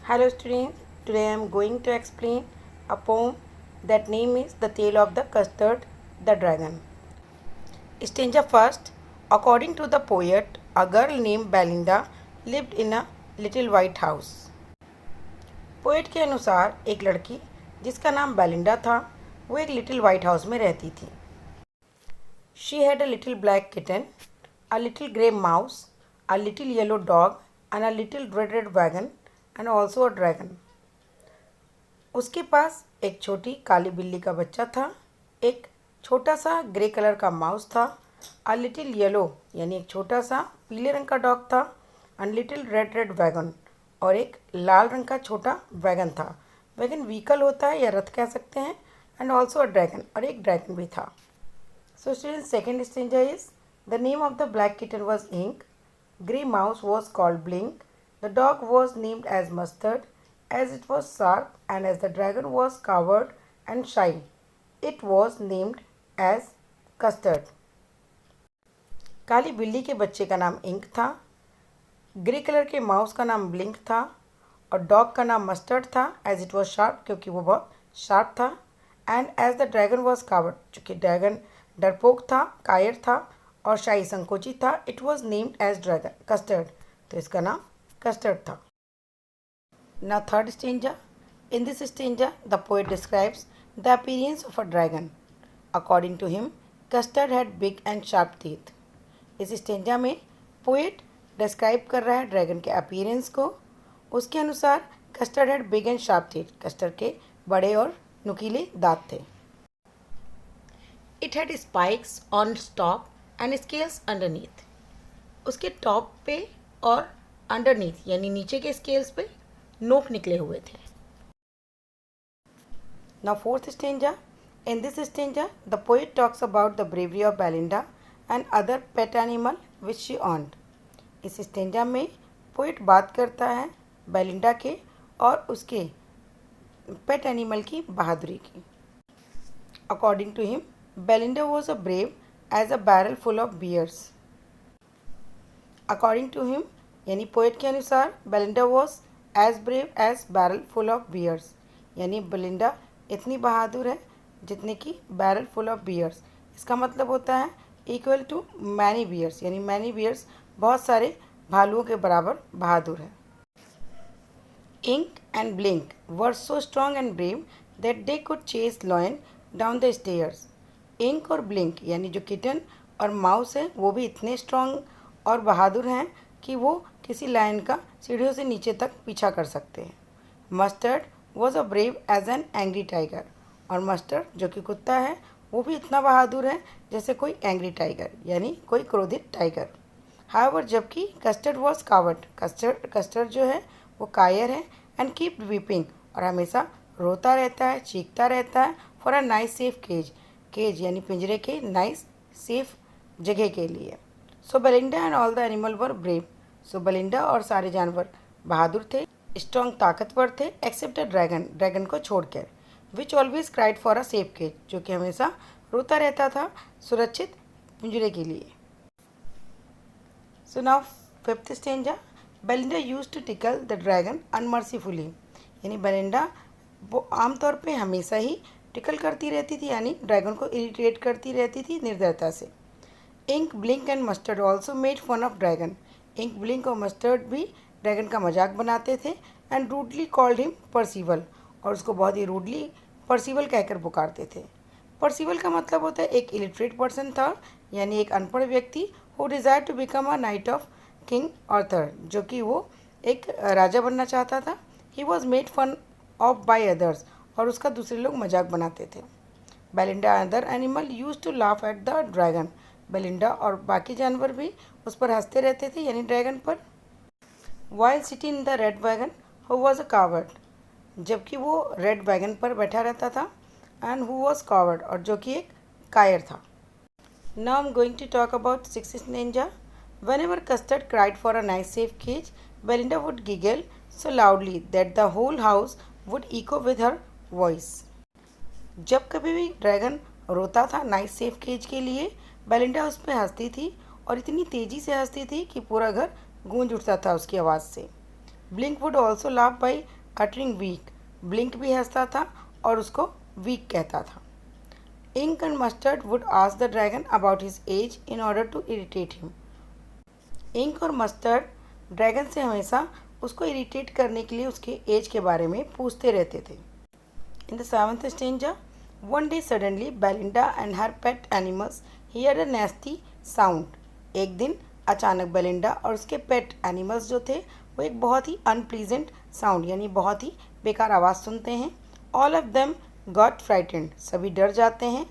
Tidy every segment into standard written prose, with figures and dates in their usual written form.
Hello students, today I am going to explain a poem that name is The Tale of the Custard the Dragon. Stanza first. According to the poet, a girl named Belinda lived in a little white house. Poet के अनुसार एक लड़की जिसका नाम Belinda था वो एक little white house में रहती थी. She had a little black kitten, a little grey mouse, a little yellow dog and a little red wagon and also a dragon. उसके पास एक छोटी काली बिल्ली का बच्चा था, एक छोटा सा ग्रे कलर का माउस था, अ लिटिल येलो यानी एक छोटा सा पीले रंग का डॉग था, एंड लिटिल रेड वैगन और एक लाल रंग का छोटा वैगन था. वैगन व्हीकल होता है या रथ कह सकते हैं. एंड ऑल्सो अ ड्रैगन और एक ड्रैगन भी था. So students, second stanza is the name of the black kitten was Ink, grey mouse was called Blink, the dog was named as Mustard, as it was sharp, and as the dragon was coward and shy, it was named as Custard. काली बिल्ली के बच्चे का नाम ink था, grey colour के mouse का नाम blink था और डॉग का नाम मस्टर्ड था. एज इट वॉज शार्प क्योंकि वो बहुत शार्प था. And as the dragon was coward चूँकि ड्रैगन डरपोक था, कायर था और शाही संकोचित था. It was named as dragon Custard, तो इसका नाम कस्टर्ड था. Now third stanza. In this stanza, the poet describes the appearance of a dragon. According to him, Custard had big and sharp teeth. इस स्टेंजा में poet describe कर रहा है dragon के अपीयरेंस को. उसके अनुसार custard had big and sharp teeth, custard के बड़े और नुकीले दांत थे. It had spikes on its top and scales underneath. उसके टॉप पे और अंडरनीथ यानी नीचे के स्केल्स पे नोक निकले हुए थे. Now fourth stanza. In this stanza, the poet talks about the bravery of Belinda and other pet animal which she owned. इस स्टेंजा में पोएट बात करता है बेलिंडा के और उसके पेट एनिमल की बहादुरी की. According to him, Belinda was a brave as a barrel full of beers. According to him यानी पोएट के अनुसार Belinda was as brave as barrel full of beers, यानी बेलिंडा इतनी बहादुर है जितने की बैरल फुल ऑफ बियर्स. इसका मतलब होता है इक्वल टू मैनी बियर्स, यानी मैनी बियर्स बहुत सारे भालुओं के बराबर बहादुर है. Ink and Blink were so strong and brave that they could chase lion down the stairs. Ink और ब्लिंक यानी जो किटन और माउस है वो भी इतने स्ट्रॉन्ग और बहादुर हैं कि वो किसी लायन का सीढ़ियों से नीचे तक पीछा कर सकते हैं. Mustard was a brave as an angry tiger, और मस्टर्ड जो कि कुत्ता है वो भी इतना बहादुर है जैसे कोई एंग्री टाइगर यानी कोई क्रोधित टाइगर. हाउएवर जबकि कस्टर्ड वॉज कावर्ड, कस्टर्ड जो है वो कायर है. एंड कीप वीपिंग और हमेशा रोता रहता है, चीखता रहता है. For a nice safe cage, cage यानी पिंजरे के नाइस सेफ जगह के लिए. So Belinda and all the animal were brave. So Belinda और सारे जानवर बहादुर थे, स्ट्रॉन्ग ताकतवर थे, एक्सेप्ट अ ड्रैगन, ड्रैगन को छोड़कर. Which always cried for a safe cage, जो कि हमेशा रोता रहता था सुरक्षित पिंजरे के लिए. So now fifth stanza. Belinda used to tickle the dragon unmercifully, यानी बेलिंडा वो आमतौर पे हमेशा ही टिकल करती रहती थी यानी ड्रैगन को इरिटेट करती रहती थी निर्दयता से. Ink Blink and Mustard also made fun of dragon. Ink Blink और मस्टर्ड भी ड्रैगन का मजाक बनाते थे. And rudely called him Percival, और उसको बहुत ही रूडली परसीवल कहकर पुकारते थे. परसीवल का मतलब होता है एक इलिटरेट पर्सन था, यानी एक अनपढ़ व्यक्ति who desire to become a knight of King Arthur, जो कि वो एक राजा बनना चाहता था. He was made fun of by others, और उसका दूसरे लोग मजाक बनाते थे. Belinda other animal use to laugh at the dragon. Belinda और बाकी जानवर भी उस पर हंसते रहते थे यानी ड्रैगन पर. While sitting in the red wagon who was a coward, जबकि वो रेड वैगन पर बैठा रहता था. एंड हु वॉज कावर्ड, और जो कि एक कायर था. Now I am going to talk about sixth stanza. Whenever Custard cried for a nice safe cage, Belinda would giggle so loudly that the whole house would echo with her voice. जब कभी भी dragon रोता था nice safe cage के लिए, Belinda उस पर हंसती थी और इतनी तेज़ी से हंसती थी कि पूरा घर गूंज उठता था उसकी आवाज़ से. Blink would also laugh by uttering weak. Blink भी हंसता था और उसको वीक कहता था। Ink and Mustard would ask the dragon about his age in order to irritate him. Ink और मस्टर्ड ड्रैगन से हमेशा उसको इरिटेट करने के लिए उसके एज के बारे में पूछते रहते थे। In the seventh stanza, one day suddenly Belinda and her pet animals here a नेस्टी sound. एक दिन अचानक बेलिंडा और उसके पेट एनिमल्स जो थे वो एक बहुत ही अनप्लीजेंट साउंड यानी बहुत ही बेकार आवाज़ सुनते हैं। All of them got frightened, सभी डर जाते हैं।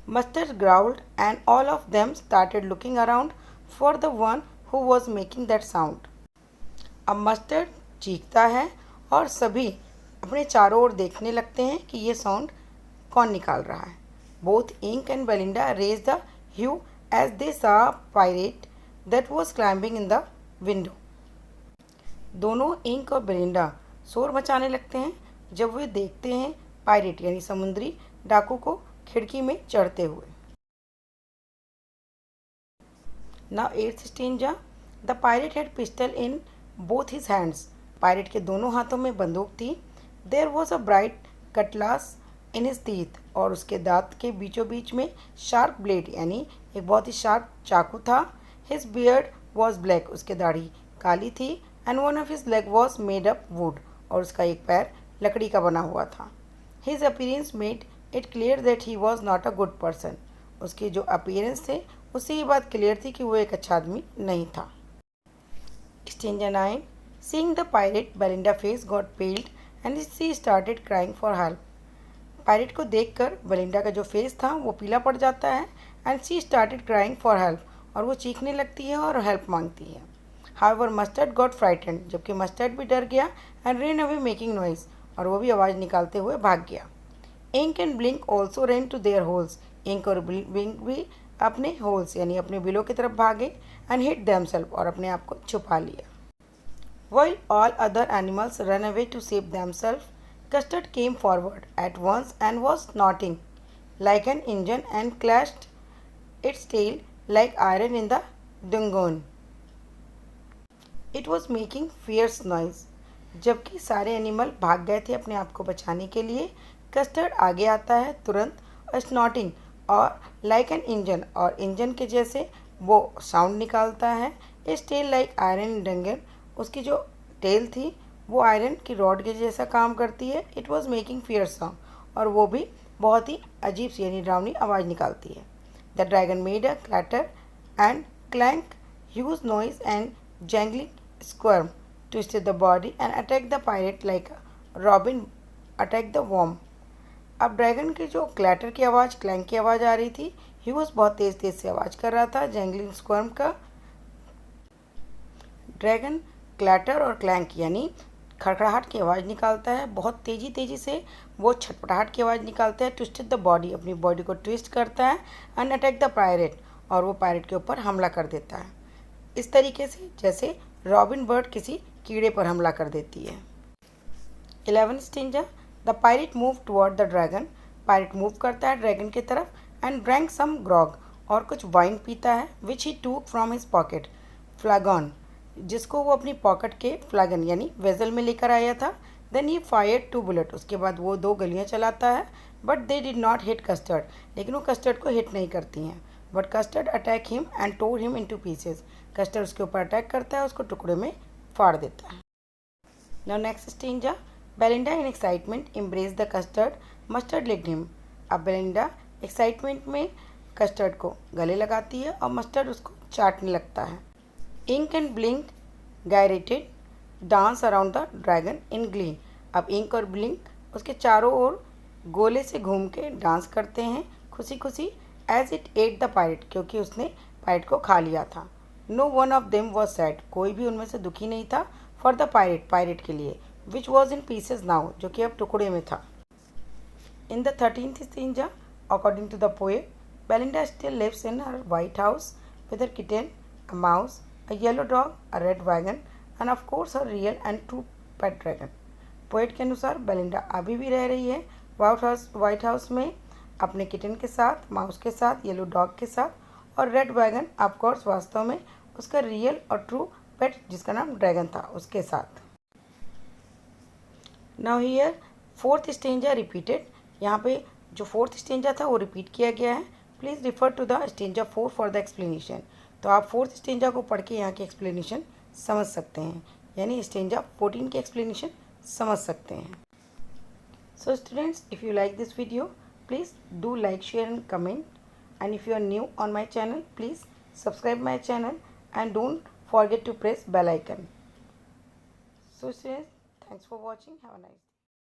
Mustard growled and all of them started looking around for the one who was making that sound. अब मस्टर्ड चीखता है और सभी अपने चारों ओर देखने लगते हैं कि ये साउंड कौन निकाल रहा है। Both Ink and Belinda raised the hue as they saw pirate that was climbing in the window. दोनों इंक और बेलिंडा शोर मचाने लगते हैं जब वे देखते हैं पायरेट यानी समुद्री डाकू को खिड़की में चढ़ते हुए। Now eighth stanza, the pirate had pistol in both his hands. Pirate के दोनों हाथों में बंदूक थी। There was a bright cutlass in his teeth, और उसके दांत के बीचों बीच में शार्प ब्लेड यानी एक बहुत ही शार्प चाकू था। हिज बियर्ड वॉज ब्लैक, उसके दाढ़ी काली थी। And one of his leg was made up would, और उसका एक पैर लकड़ी का बना हुआ था। His appearance made it clear that he was not a good person. उसके जो अपीयरेंस थे उससे ये बात क्लियर थी कि वो एक अच्छा आदमी नहीं था। Stanza 9, seeing the pirate Belinda face got पेल्ड and she started crying for help. Pirate को देखकर बेलिंडा का जो फेस था वो पीला पड़ जाता है। And she started crying for help, और वो चीखने लगती है और हेल्प मांगती है। हाउएवर मस्टर्ड गॉट फ्राइटेंड, जबकि मस्टर्ड भी डर गया। And ran away making noise, और वो भी आवाज़ निकालते हुए भाग गया। Ink and Blink also ran to their holes. Ink और ब्लिंक भी अपने होल्स यानी अपने बिलों की तरफ भागे। एंड हिड देमसेल्फ, और अपने आप को छुपा लिया। While all other animals ran away to save themselves, Custard came forward at once and was snorting like an engine and clashed its tail like iron in the dungeon. It was making fierce noise. जबकि सारे animal भाग गए थे अपने आप को बचाने के लिए, कस्टर्ड आगे आता है तुरंत और स्नॉटिंग और लाइक एन इंजन, और इंजन के जैसे वो साउंड निकालता है। इस टेल लाइक आयरन डंगन, उसकी जो टेल थी वो आयरन की रॉड के जैसा काम करती है। It was making fierce sound, और वो भी बहुत ही अजीब सी यानी डरावनी आवाज़ निकालती है। The dragon made a clatter and clank huge noise and jangling squirm twisted the body and attacked the pirate like a robin attacked the worm. अब ड्रैगन की जो क्लैटर की आवाज़, क्लैंक की आवाज़ आ रही थी, ह्यूज बहुत तेज़ तेज़ से आवाज़ कर रहा था जैंगलिंग स्क्वर्म का। ड्रैगन क्लैटर और क्लैंक यानी खड़खड़ाहट की आवाज़ निकालता है, बहुत तेज़ी से वो छटपटाहट की आवाज़ निकालता है। ट्विस्टेड द बॉडी, अपनी बॉडी को ट्विस्ट करता है। एंड अटैक द पायरेट, और वो पायरेट के ऊपर हमला कर देता है इस तरीके से जैसे रॉबिन बर्ड किसी कीड़े पर हमला कर देती है। 11 stanza, the pirate move toward the dragon. Pirate move करता है ड्रैगन की तरफ। एंड ड्रैंक सम ग्रॉग, और कुछ वाइन पीता है। विच ही टूक फ्रॉम हिज पॉकेट फ्लैगन, जिसको वो अपनी पॉकेट के फ्लैगन यानी वेजल में लेकर आया था। देन ही फायर्ड 2 बुलेट, उसके बाद वो 2 गोलियाँ चलाता है। But they did not hit Custard, लेकिन वो कस्टर्ड को हिट नहीं करती हैं। But Custard attack him and tore him into pieces. Custard उसके ऊपर अटैक करता है, उसको टुकड़े में फाड़ देता है। Now next stanza, Belinda in excitement embrace the custard, mustard licked him. अब बेलिंडा एक्साइटमेंट में कस्टर्ड को गले लगाती है और मस्टर्ड उसको चाटने लगता है। Ink and Blink gyrated dance around the dragon in glee. अब इंक और ब्लिंक उसके चारों ओर गोले से घूम के डांस करते हैं खुशी खुशी। As it ate the pirate, क्योंकि उसने पायरेट को खा लिया था। No one of them was sad, कोई भी उनमें से दुखी नहीं था। फॉर द पायरेट, पायरेट के लिए। Which was in pieces now, जो कि अब टुकड़े में था। In the 13th stanza, according to the poet, Belinda still lives in her white house with her kitten, a mouse, a yellow dog, a red wagon, and of course her real and true pet dragon. Poet के अनुसार Belinda अभी भी रह रही है white house में अपने kitten के साथ, माउस के साथ, येलो डॉग के साथ, और रेड वैगन ऑफ कोर्स वास्तव में उसका रियल और ट्रू पेट जिसका नाम ड्रैगन था उसके साथ। Now here fourth stanza repeated, यहाँ पे जो फोर्थ स्टेंजा था वो रिपीट किया गया है। Please refer to the stanza 4 for the explanation. तो आप फोर्थ स्टेंजा को पढ़ के यहाँ की एक्सप्लेनेशन समझ सकते हैं, यानी स्टेंजा 14 की एक्सप्लेनेशन समझ सकते हैं। So students, if you like this video, please do like, share and comment, and if you are new on my channel, please subscribe my channel and don't forget to press bell icon. So students, thanks for watching. Have a nice day.